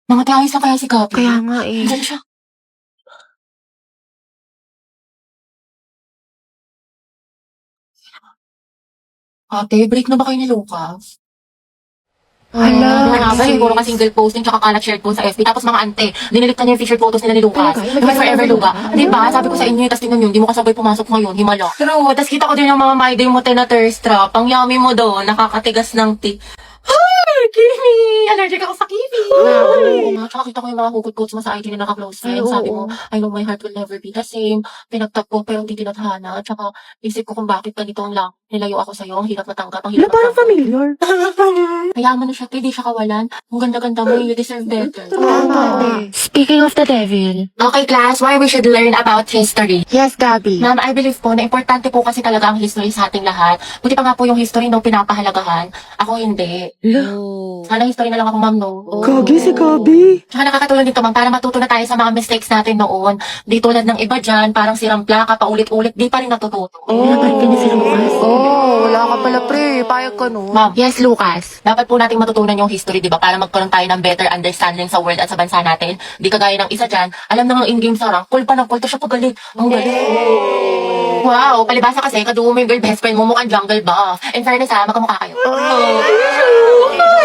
Mga ayos na kaya si Gabi. Kaya nga eh. Diyan siya. Ate, break na ba kayo ni Lucas? Hala. Nga ba, puro ka single posting tsaka kalat shared post sa FB. Tapos mga ante, dinilit na niya yung featured photos nila ni Lucas. Talaga? Yung forever Luga. Di ba? Sabi ko sa inyo, tapos tingnan nyo, hindi mo kasabay pumasok ngayon, himala. True, tapos kita ko din yung mga my day mo na thirst trap. Ang yummy mo doon, nakakatigas ng Ay, Kimi! Allergic ako sa Kimi! Oo nga, tsaka kita ko yung mga hugot quotes mo sa IG na naka-close friends. Sabi mo, I know my heart will never be the same. Pinagtap ko pero hindi tinadhana. Tsaka isip ko kung bakit ganito ang lang. Nilayo ako sa'yo, ang hirap matanggap, ang hirap Parang familiar. Mayaman na siya, hindi siya kawalan. Ang ganda-ganda mo, you deserve better. Tama. Speaking of the devil. Okay, class, why we should learn about history. Yes, Gabi. Ma'am, I believe po na importante po kasi talaga ang history sa ating lahat. Buti pa nga po yung history nung pinapahalagahan. Ako hindi. Sana history na lang ako, ma'am, no? Gagi si Gabi. Tsaka nakakatulong dito, ma'am, para matuto na tayo sa mga mistakes natin noon. Di tulad ng iba dyan, parang sirang plaka, paulit-ulit, di pa rin natututo. Napalit ka niya si Lucas. Wala ka pala pre. Payag ka no. Ma'am, Yes, Lucas. dapat po nating matutunan yung history, di ba? Para magkaroon tayo ng better understanding sa world at sa bansa natin. Di kagaya ng isa dyan, alam na nga in-game sarang, cool pa ng cool, to siya pagaling. Ang galing. Wow, palibasa kasi, kadugo mo yung girl best friend mo, mukhang jungle buff. In fairness ha, magkamukha kayo.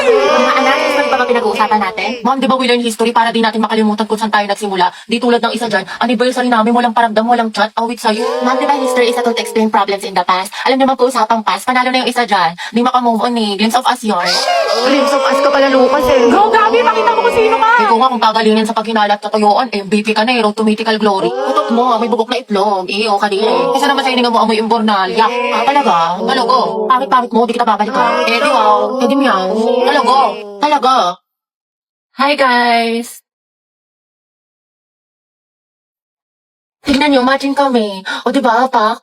Mga anak, history pa ba pinag-uusapan natin? Ma'am, di ba we learn history para di natin makalimutan kung saan tayo nagsimula? Di tulad ng isa dyan, anniversary namin, walang paramdam, walang chat, awit sa'yo. Ma'am, di ba history is a tool to explain problems in the past? Alam niyo mag-uusapang past, panalo na yung isa dyan. Di makamove on eh, glimpse of us yun. Glimpse of us ka pala, Lucas eh. Go, Gabi! Pakita mo kung sino ka! Ikaw nga kung pagalingin sa paghinalat sa tuyuan, MVP ka na eh, road to mythical glory. Utot mo, may bubok na itlog. Iyo, kanina. Kasi naman sa hininga mo amoy imbornal. Yak, talaga? Talago. Pangit-pangit mo, di kita babalikan. Eh, di wow. Eh, di meow. Talago. Talaga. Hi, guys. Tignan nyo, matching kami. O, di ba, Pak?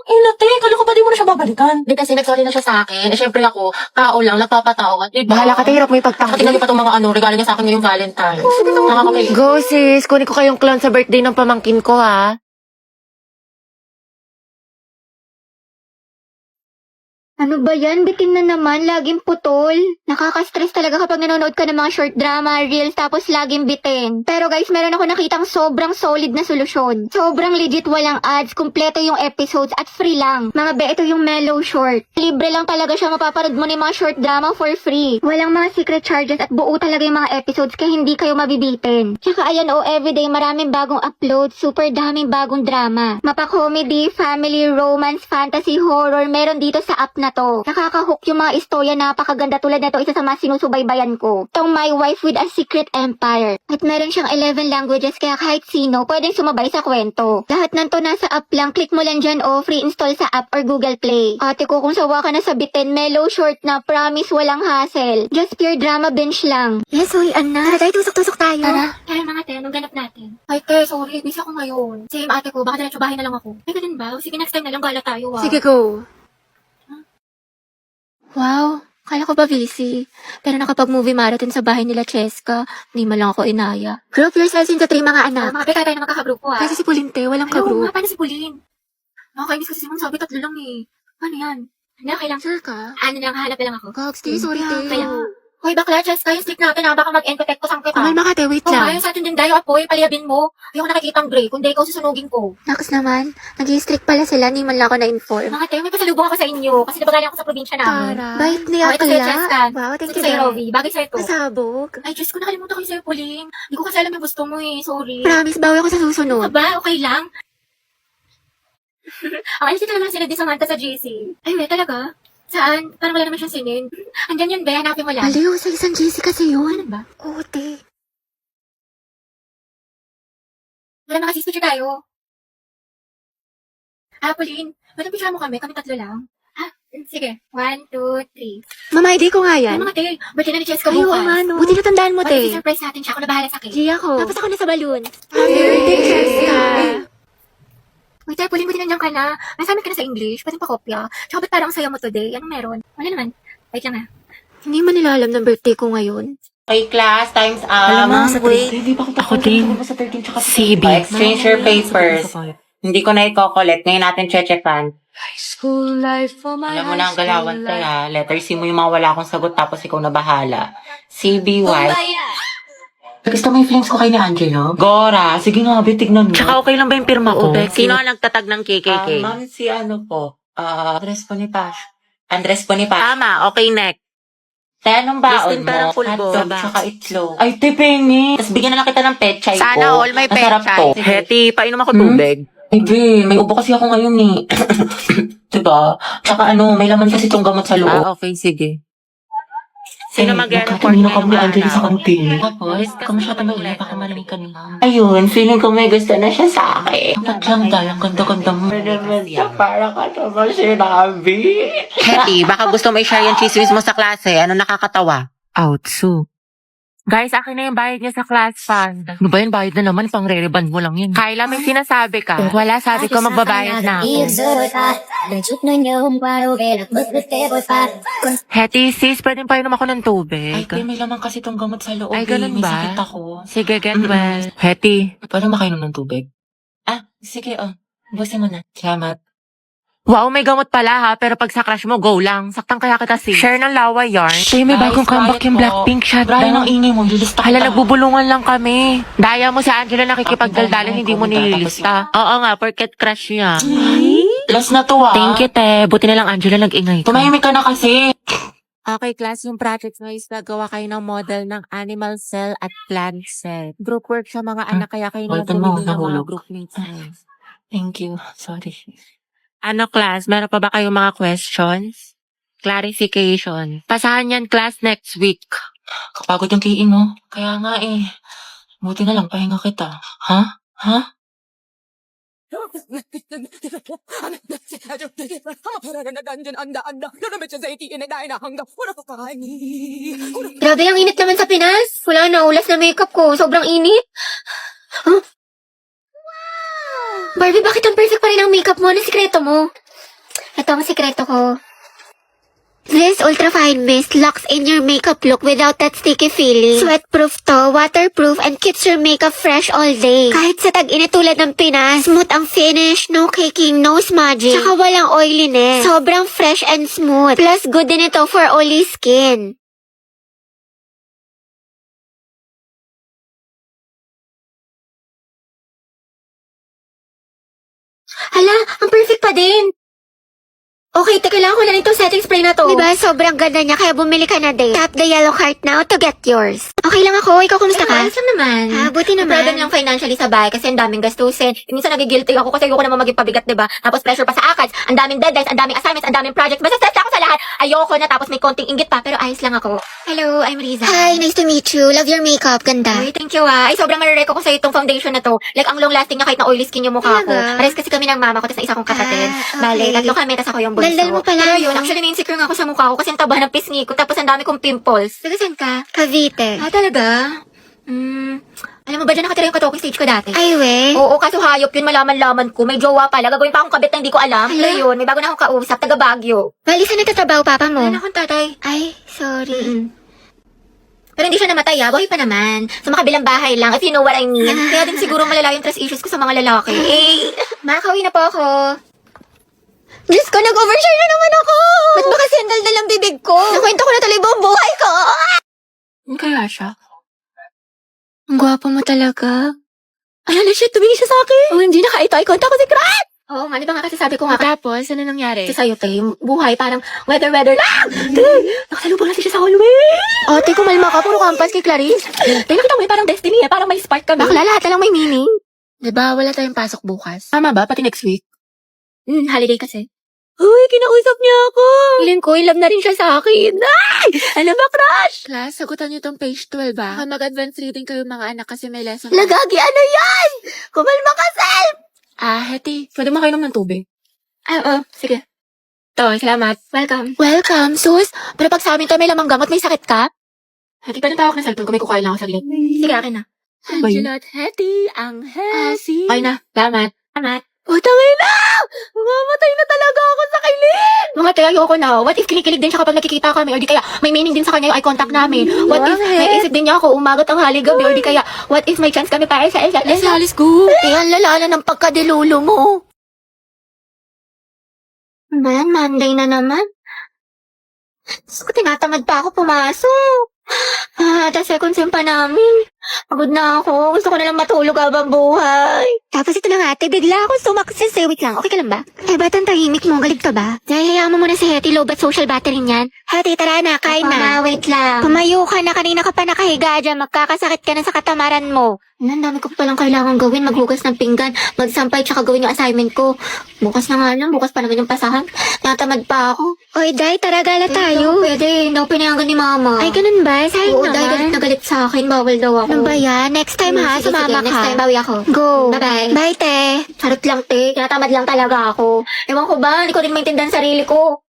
Inate, kala ko ba di mo na siya babalikan? Di kasi nagsorry na siya sa akin. Eh, syempre ako, tao lang, nagpapatawad. Di ba? Bahala ka, hirap mo Tingnan ipagtanggol. niyo pa itong mga regalo niya sa akin ngayong Valentine's. Nakakakay. Go sis, kunin ko kayong clown sa birthday ng pamangkin ko ha. Ano ba yan? Bitin na naman, laging putol. Nakaka-stress talaga kapag nanonood ka ng mga short drama, reels, tapos laging bitin. Pero guys, meron ako nakitang sobrang solid na solusyon. Sobrang legit, walang ads, kumpleto yung episodes at free lang. Mga be, ito yung Mellow Short. Libre lang talaga siya, mapaparod mo na yung mga short drama for free. Walang mga secret charges at buo talaga yung mga episodes kaya hindi kayo mabibitin. Tsaka ayan everyday maraming bagong upload, super daming bagong drama. Mapa-comedy, family, romance, fantasy, horror, meron dito sa app na to. Nakaka-hook yung mga istorya, napakaganda tulad nito, isa sa mga sinusubaybayan ko. Itong My Wife with a Secret Empire. At meron siyang 11 languages kaya kahit sino pwedeng sumabay sa kwento. Lahat ng to nasa app lang, click mo lang dyan free install sa app or Google Play. Ate ko, kung sawa ka na sa bitin, Mellow Short na, promise walang hassle. Just pure drama binge lang. Yes, uy, Anna. Tara tayo, tusok-tusok tayo. Tara. Kaya mga te, anong ganap natin? Ay, te, sorry, busy ako ngayon. Same ate ko, baka diretso bahay na lang ako. Ay, ganun ba? Sige, next time na lang gala tayo Sige, go. Wow, kala ko ba busy? Pero nakapag-movie marathon sa bahay nila Cheska, hindi man lang ako inaya. Group yourselves into 3 mga anak. Mga beka tayo na magkakagrupo Kasi si Pulinte, walang Ayaw ka-group. nga, paano si Pauline? Nakakainis kasi si Mom, sabi 3 lang eh. Ano yan? Hindi, okay lang. Sure ka? Ano lang, hahanap na lang ako. Gogs, sorry Kaya, te. kaya. Hoy, bakla, Cheska, yung stick natin ha, baka mag-end-protect ko sang kita. Kumalma ka te, wait Oh, lang. ayun sa atin din dayo, apoy, paliyabin mo. Ayoko nakikita ang gray, kundi ikaw susunugin ko. Nakas naman, nag-i-strict pala sila, ni man lang ako na-inform. Mga tayo, may pasalubong ako sa inyo, kasi nabagaling ako sa probinsya namin. Bait Oh, niya ito sa'yo, kaya. Cheska. Wow, thank Ito you sa'yo, Bel. Rovi, bagay sa'yo to. Pasabog. Ay, Diyos ko, nakalimutan ko yung sa'yo, Pauline. Hindi ko kasi alam yung gusto mo eh, sorry. Promise, bawi ako sa susunod. Aba, okay lang. Ay, dito naman sila di Samantha sa GC. Ay, wait, talaga? Saan? Parang wala naman siyang sinin. Andyan yun, be. Hanapin mo lang. Aliw, sa isang GC kasi yun. Ano ba? Oo, te. Wala makasisi picture tayo. Pauline, ba't picture mo kami? Kami 3 lang. Ha? Sige. 1, 2, 3. Mama, ID ko nga Ay, yan. mga te. Birthday na ni Cheska Ay, oo bukas. nga, no. Buti natandaan mo, te. Surprise natin siya. Ako na bahala sa akin. Gia ko. Tapos ako na sa balloon. Happy birthday, Cheska. Wait, tayo, Pauline, buti nandiyan ka na. Nasabi ka na sa English. Pwede pa kopya. Tsaka ba't parang ang saya mo today? Anong meron? Wala naman. Wait lang ha. Hindi man nila alam ng birthday ko ngayon. Okay, class, time's up. Alam mo, sa Wait. Hindi pa Ako din. CB. Exchange your papers. Hindi ko na i-collect. Ngayon natin checkan. High school life for my Alam mo na ang galawan tayo. Letter C mo yung mga wala akong sagot tapos ikaw na bahala. CBY. Gusto mo yung feelings ko kay ni Angelo? Gora, sige nga, be, tignan mo. Tsaka okay lang ba yung pirma ko? Oo, Becky. Sino ang nagtatag ng KKK? Ma'am, si ano po? Andres Bonifacio. Andres Bonifacio. Tama, okay, next. Te, anong baon Listin pa ng mo? pulbo. Hotdog, tsaka itlog. Ay, te, pengi. Tapos bigyan na lang kita ng pechay ko. Sana all may Masarap pechay. to. Heti, painom ako Hmm? tubig. Ay, be, may ubo kasi ako ngayon eh. Diba? Tsaka ano, may laman kasi itong gamot sa loob. Okay, sige. Sino mag-ano for Kanina kami ni ngayong Angelo sa araw? kantin. Tapos, kamusta ka mailay? Baka marinig ka nila. Ayun, feeling ko may gusto na siya sa akin. Tatyang dahil, ang ganda-ganda mo. Para ka naman sinabi. Heti, baka gusto mo i-share yung chismis mo sa klase. Ano nakakatawa? Outsu. Guys, akin na yung bayad niya sa class fund. Ano ba yun? Bayad na naman. Pang-re-reband mo lang yun. Kyla, may sinasabi ka. Kung wala, sabi ko magbabayad na ako. Heti, sis, pwede pa inom ako ng tubig. Ay, te, may laman kasi itong gamot sa loob. Ay, eh. ganun May ba? sakit ako. Sige, get well. Heti. Paano makainom ng tubig? Sige, busin mo na. Salamat. Wow, may gamot pala ha, pero pag sa crush mo, go lang. Saktan kaya kita sis. Share ng lawa yarn. Tay, may Guys, bagong comeback quiet yung po. Blackpink Brian, ang shutdown. ingay mo. Lilista Hala, nagbubulungan lang kami. Daya mo si Angela nakikipagdaldalan, hindi mo nililista. Oo nga, porket crush niya. Last na to Thank you, te. Buti na lang Angela nag-ingay ka. Tumahimik ka na kasi. Okay, class, yung project na is nagawa kayo ng model ng animal cell at plant cell. Group work sa mga anak, kaya kayo naman Welcome mo, bumili ng mga nahulog. group mates. Thank you. Sorry. Ano, class? Meron pa ba kayong mga questions? Clarification. Pasahan yan, class, next week. Kapagod yung kiin mo. Kaya nga eh. Buti na lang, pahinga kita. Ha? Ha? Grabe, ang init naman sa Pinas. Wala na, ulas na makeup ko. Sobrang init. Huh? Barbie, bakit ang perfect pa rin ang makeup mo? Ano sikreto mo? Ito ang sikreto ko. This Ultra Fine Mist locks in your makeup look without that sticky feeling. Sweatproof to, waterproof, and keeps your makeup fresh all day. Kahit sa tag-init tulad ng Pinas, smooth ang finish, no caking, no smudging. Tsaka walang oiliness. Sobrang fresh and smooth. Plus, good din ito for oily skin. Hala, ang perfect pa din. Okay, kailangan ko na rin itong setting spray na to. Diba, sobrang ganda niya, kaya bumili ka na din. Tap the yellow card now to get yours. Okay lang ako, ikaw kumusta ka? Ayos lang naman. Buti naman. Problem lang financially sa bahay kasi ang daming gastusin. Minsan nagigilty ako kasi ayoko naman maging pabigat, diba? Tapos pressure pa sa ACADS, ang daming deadlines, ang daming assignments, ang daming projects. Basta stress ako sa lahat. Ayoko na, tapos may konting inggit pa, pero ayos lang ako. Hello, I'm Riza. Hi, nice to meet you. Love your makeup, ganda. Ay, thank you Ay, sobrang marereko ko sa itong foundation na to. Like, ang long lasting niya kahit na oily skin yung mukha ko. Pares kasi kami ng mama ko, tapos na isa kong kapatid. Bale, tatlo kami, tapos ako yung bunso. Daldal mo pala. Pero yun, actually na-insecure nga ako sa mukha ko kasi ang taba ng pisngi ko, tapos ang dami kong pimples. Taga saan ka? Cavite. Talaga? Alam mo ba dyan nakatira yung katoke stage ko dati? Ay, we? Oo, kaso hayop yun, malaman-laman ko. May jowa pala. Gagawin pa akong kabit na hindi ko alam. Pero yun, may bago na akong kausap, taga Baguio. Bali, saan nagtatrabaho papa mo? Ano akong tatay? Ay, sorry. Pero hindi siya namatay buhay pa naman. Sa makabilang bahay lang, if you know what I mean. Kaya din siguro malala yung trust issues ko sa mga lalaki. Makakauwi na po ako. Diyos ko, nag-overshare na naman ako! Ba't ba kasi ang daldal ang bibig ko? Nakwento ko na tuloy buong buhay ko! Kaya siya? Ang gwapo mo talaga. Ay, hala siya, tumingin siya sa akin. Oh, hindi naka-eye contact ko si Krat! Oo nga, di ba nga kasi sabi ko nga. Tapos, ano nangyari? Kasi sa'yo, te, buhay parang weather lang! Te, nakasalubong natin siya sa hallway! Ate, kumalma ka, puro kampas kay Clarice. Te, nakita mo parang destiny parang may spark kami. Bakla, lahat na lang may meaning. Diba, wala tayong pasok bukas? Tama ba? Pati next week? Holiday kasi. Uy, kinausap niya ako. Feeling ko, in love na rin siya sa akin. Ay! Ano ba, crush? Class, sagutan niyo tong page 12 ba? Mag-advance reading kayo mga anak kasi may lesson. Lagagi, ano yan? Kumalma ka, Sel! Heti, pwede mo kainom ng tubig? Oo, sige. To, salamat. Welcome. Welcome, sus. Pero pag sa amin to may lamang gamot, may sakit ka? Heti, pwede tawag ng cellphone kung may kukain lang ako saglit. Sige, akin na. Angela at Hetty, ang hesi. Okay na, salamat. Amat. Tangay na! Mamamatay na talaga ako sa kilid! Mga tayo, ayoko na. What if kinikilig din siya kapag nakikita kami? Or di kaya may meaning din sa kanya yung eye contact namin? What if may isip din niya ako umagat ang hali gabi? Or di kaya, what if may chance kami para sa isa't isa? Let's go. Ang lala na ng pagkadilulo mo. Man, Monday na naman. Diyos ko, tinatamad pa ako pumasok. The second sem pa namin. Pagod na ako. Gusto ko na lang matulog habang buhay. Tapos ito lang ate, bigla ako sumaksis. Wait lang, okay ka lang ba? ba't ang tahimik mo? Galit ka ba? Dahil hayaan mo muna si Hetty, low bat social battery niyan. Hetty, tara na, kain na. Wait lang. Pumayo ka na, kanina ka pa nakahiga dyan. Magkakasakit ka na sa katamaran mo. Ang dami ko palang kailangan gawin. Maghugas ng pinggan, magsampay, tsaka gawin yung assignment ko. Bukas na nga lang, bukas pa naman yung pasahan. Natamad pa ako. Oy, Day, tara gala tayo. Pwede, hindi ako pinayagan ni mama. Ay, ganun ba? Sayang naman. Oo, Day, galit na galit sa akin. Bawal daw ako. Ano ba yan? Next time ha, sumama ka. Next time, bawi ako. Go. Bye-bye. Bye, te. Charot lang, te. Tinatamad lang talaga ako. Ewan ko ba, hindi ko din maintindihan sarili ko.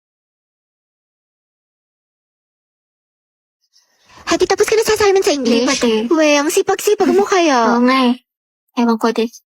Happy, tapos ka na sa assignment sa English? Hindi pa, te. We, ang sipag-sipag mo kaya. Oo nga eh. Ewan ko, te.